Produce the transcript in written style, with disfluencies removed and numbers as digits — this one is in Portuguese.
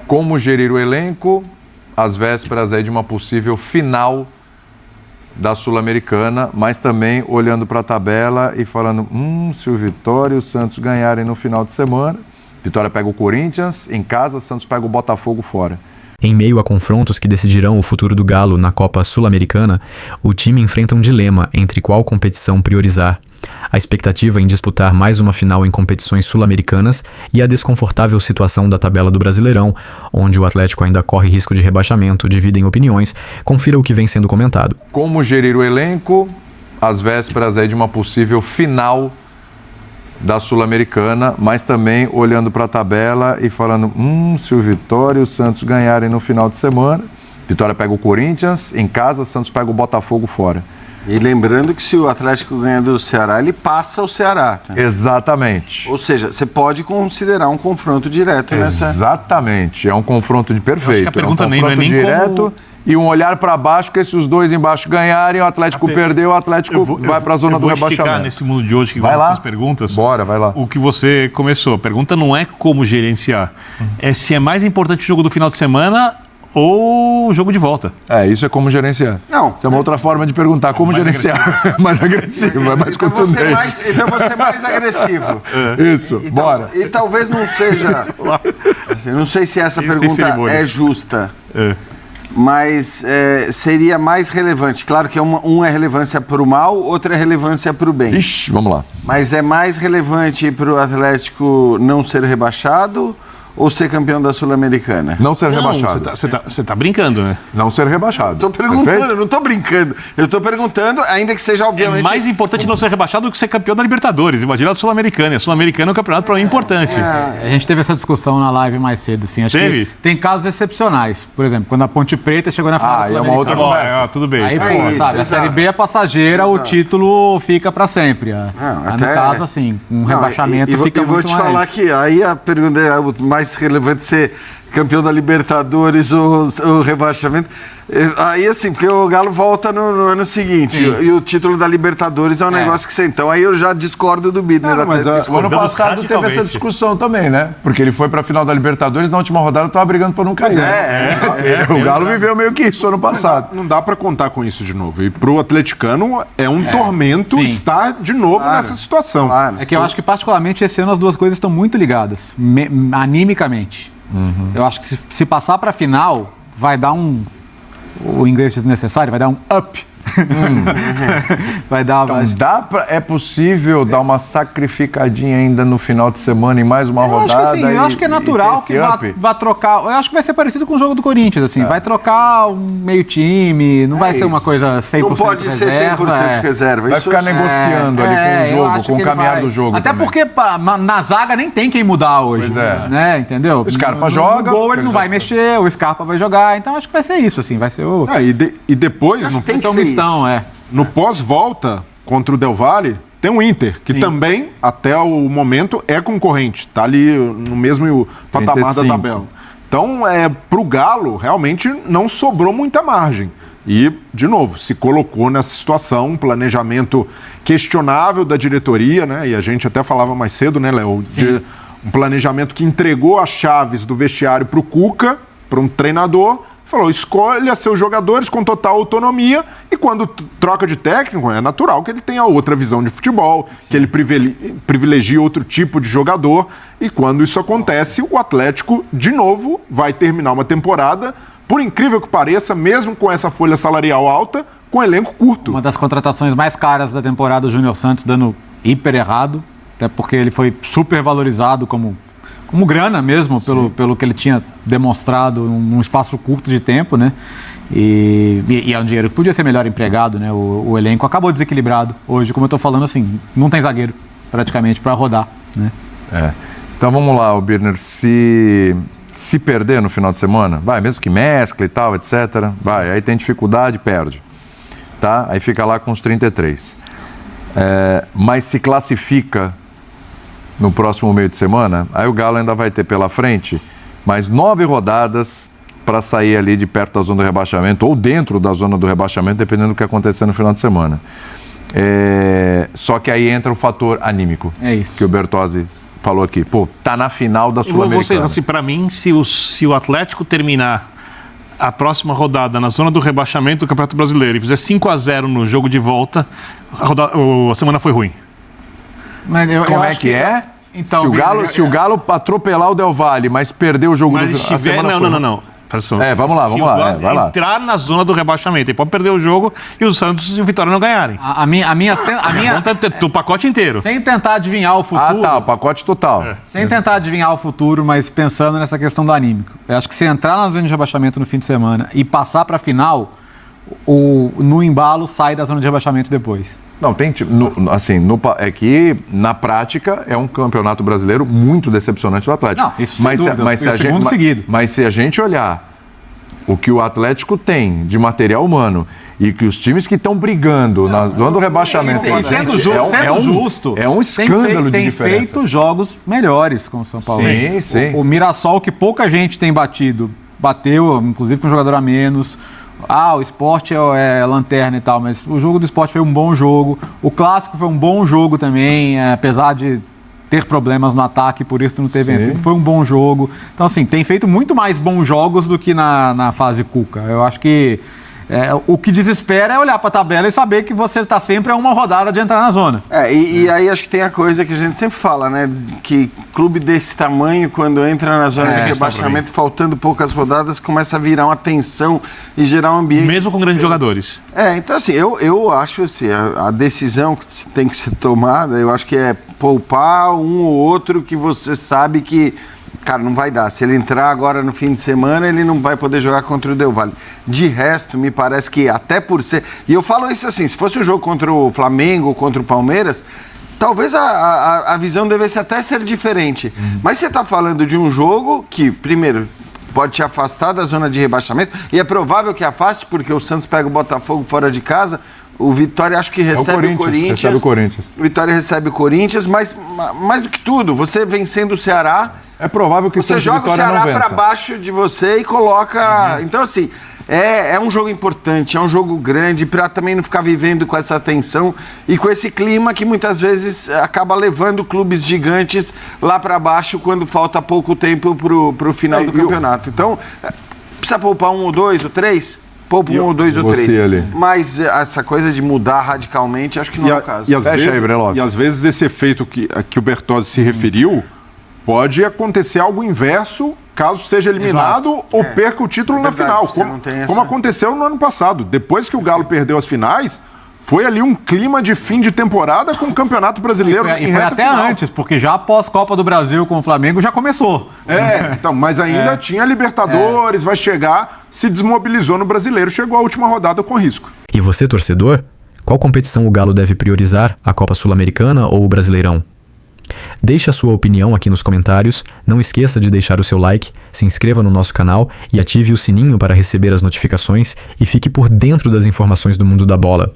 como gerir o elenco às vésperas aí de uma possível final da Sul-Americana, mas também olhando para a tabela e falando, se o Vitória e o Santos ganharem no final de semana, Vitória pega o Corinthians em casa, Santos pega o Botafogo fora. Em meio a confrontos que decidirão o futuro do Galo na Copa Sul-Americana, o time enfrenta um dilema entre qual competição priorizar. A expectativa em disputar mais uma final em competições sul-americanas e a desconfortável situação da tabela do Brasileirão, onde o Atlético ainda corre risco de rebaixamento, dividem opiniões. Confira o que vem sendo comentado. Como gerir o elenco às vésperas aí de uma possível final da Sul-Americana, mas também olhando para a tabela e falando, se o Vitória e o Santos ganharem no final de semana, Vitória pega o Corinthians em casa, Santos pega o Botafogo fora. E lembrando que se o Atlético ganha do Ceará, ele passa o Ceará. Tá? Exatamente. Ou seja, você pode considerar um confronto direto nessa... Exatamente, é um confronto de perfeito. Eu acho que a pergunta é um confronto nem é nem direto como... e um olhar para baixo, porque se os dois embaixo ganharem, o Atlético perdeu, o Atlético vai para a zona do rebaixamento. Esticar nesse mundo de hoje que vai vai lá as perguntas. Bora, vai lá. O que você começou. A pergunta não é como gerenciar, é se é mais importante o jogo do final de semana ou o jogo de volta. Isso é como gerenciar. Não. Isso é uma outra forma de perguntar. Como mais gerenciar? Mais agressivo, é mais contundente. Então você é mais agressivo. Isso, bora. E talvez não seja... Assim, não sei se essa pergunta é justa. Mas seria mais relevante. Claro que um é relevância para o mal, outro é relevância para o bem. Ixi, vamos lá. Mas é mais relevante para o Atlético não ser rebaixado ou ser campeão da Sul-Americana? Não ser rebaixado. Você tá brincando, né? Não ser rebaixado. Estou perguntando, não estou brincando. Eu estou perguntando, ainda que seja obviamente... É mais importante não ser rebaixado do que ser campeão da Libertadores. Imagina a Sul-Americana. A Sul-Americana é um campeonato para mim importante. A gente teve essa discussão na live mais cedo, assim. Acho que tem casos excepcionais. Por exemplo, quando a Ponte Preta chegou na final da Sul-Americana. É uma outra conversa. Tudo bem. Aí, sabe, a Série B é passageira, o título fica para sempre. No caso, assim, um rebaixamento fica muito mais... E vou te falar que aí a pergunta é o mais relevante ser campeão da Libertadores ou o rebaixamento. Aí, assim, porque o Galo volta no ano seguinte. E o título da Libertadores é um negócio que você... Então, aí eu já discordo do Bidner. Mas o ano passado teve essa discussão também, né? Porque ele foi pra final da Libertadores, na última rodada tava brigando pra não cair. O Galo viveu meio que isso ano passado. Não dá pra contar com isso de novo. E pro atleticano é um tormento estar de novo nessa situação. É que eu acho que, particularmente, esse ano as duas coisas estão muito ligadas, animicamente. Eu acho que se passar pra final, vai dar o inglês desnecessário, vai dar um up. Vai dar... Então, é possível dar uma sacrificadinha ainda no final de semana em mais uma rodada? Eu acho que é natural que vá trocar. Eu acho que vai ser parecido com o jogo do Corinthians, assim. Vai trocar um meio time, não vai ser uma coisa 100% reserva. Não pode ser 100% reserva. Vai ficar negociando ali com o jogo, com o caminhar do jogo. Até porque na zaga nem tem quem mudar hoje. Né? Entendeu? O Scarpa joga. O gol ele não vai mexer, o Scarpa vai jogar. Então acho que vai ser isso, assim. Vai ser o... E depois... No pós-volta contra o Del Valle, tem o Inter, que também, até o momento, é concorrente. Está ali no mesmo patamar da tabela. Então, para o Galo, realmente não sobrou muita margem. E, de novo, se colocou nessa situação, um planejamento questionável da diretoria, né? E a gente até falava mais cedo, né, Léo? Um planejamento que entregou as chaves do vestiário para o Cuca, para um treinador. Falou, escolha seus jogadores com total autonomia e quando troca de técnico, é natural que ele tenha outra visão de futebol, que ele privilegie outro tipo de jogador e quando isso acontece, o Atlético, de novo, vai terminar uma temporada, por incrível que pareça, mesmo com essa folha salarial alta, com elenco curto. Uma das contratações mais caras da temporada, o Júnior Santos dando hiper errado, até porque ele foi super valorizado como grana mesmo, pelo que ele tinha demonstrado num espaço curto de tempo, né? E é um dinheiro que podia ser melhor empregado, né? O elenco acabou desequilibrado hoje, como eu estou falando, assim, não tem zagueiro praticamente para rodar, né? Então vamos lá, Birner, se perder no final de semana, mesmo que mescla e tal, etc, aí tem dificuldade, perde, tá? Aí fica lá com os 33. Mas se classifica no próximo meio de semana, aí o Galo ainda vai ter pela frente mais 9 rodadas para sair ali de perto da zona do rebaixamento ou dentro da zona do rebaixamento, dependendo do que acontecer no final de semana. Só que aí entra o fator anímico, isso que o Bertozzi falou aqui. Pô, tá na final da Sul-Americana. Assim, para mim, se o Atlético terminar a próxima rodada na zona do rebaixamento do Campeonato Brasileiro e fizer 5-0 no jogo de volta, a semana foi ruim. Mas Como é que é? Então, se o Galo atropelar o Del Valle, mas perder o jogo Mas a estiver... semana foi ruim. Não. Vamos lá. Vai lá. Entrar na zona do rebaixamento, ele pode perder o jogo e o Santos e o Vitória não ganharem. A minha O pacote inteiro. sem tentar adivinhar o futuro. O pacote total. Sem tentar adivinhar o futuro, mas pensando nessa questão do anímico. Eu acho que se entrar na zona de rebaixamento no fim de semana e passar para a final, no embalo sai da zona de rebaixamento depois. Não, é que na prática é um campeonato brasileiro muito decepcionante do Atlético. Não, isso sem dúvida, seguido. Mas se a gente olhar o que o Atlético tem de material humano e que os times que estão brigando na zona do rebaixamento... E sendo justo, é um escândalo de diferença. Tem feito jogos melhores com o São Paulo. Sim. O Mirassol, que pouca gente tem bateu, inclusive com um jogador a menos... o Sport é lanterna e tal, mas o jogo do Sport foi um bom jogo. O Clássico foi um bom jogo também, apesar de ter problemas no ataque, por isso não ter vencido. Foi um bom jogo. Então, assim, tem feito muito mais bons jogos do que na fase Cuca. Eu acho que o que desespera é olhar para a tabela e saber que você está sempre a uma rodada de entrar na zona. E aí acho que tem a coisa que a gente sempre fala, né? Que clube desse tamanho, quando entra na zona de rebaixamento, faltando poucas rodadas, começa a virar uma tensão e gerar um ambiente... Mesmo com grandes jogadores. Então assim, eu acho assim, a decisão que tem que ser tomada, eu acho que é poupar um ou outro que você sabe que... Cara, não vai dar. Se ele entrar agora no fim de semana, ele não vai poder jogar contra o Del Valle. De resto, me parece que até por ser... E eu falo isso assim, se fosse um jogo contra o Flamengo ou contra o Palmeiras, talvez a visão devesse até ser diferente. Mas você está falando de um jogo que, primeiro, pode te afastar da zona de rebaixamento, e é provável que afaste, porque o Santos pega o Botafogo fora de casa, o Vitória acho que recebe o Corinthians. O Vitória recebe o Corinthians, mas mais do que tudo, você vencendo o Ceará... É provável que você joga o Ceará para baixo de você e coloca... Então, assim, é um jogo importante, é um jogo grande, para também não ficar vivendo com essa tensão e com esse clima que muitas vezes acaba levando clubes gigantes lá para baixo quando falta pouco tempo pro final do campeonato. Então, precisa poupar um ou dois ou três? Poupa um ou dois ou três. Mas essa coisa de mudar radicalmente, acho que não é o caso. E às vezes esse efeito que o Bertozzi se referiu... Pode acontecer algo inverso caso seja eliminado ou perca o título na final, como aconteceu no ano passado. Depois que o Galo perdeu as finais, foi ali um clima de fim de temporada com o Campeonato Brasileiro e foi até final. Antes, porque já após Copa do Brasil com o Flamengo já começou. Então, mas ainda tinha Libertadores, vai chegar, se desmobilizou no Brasileiro, chegou à última rodada com risco. E você, torcedor? Qual competição o Galo deve priorizar, a Copa Sul-Americana ou o Brasileirão? Deixe a sua opinião aqui nos comentários, não esqueça de deixar o seu like, se inscreva no nosso canal e ative o sininho para receber as notificações e fique por dentro das informações do mundo da bola.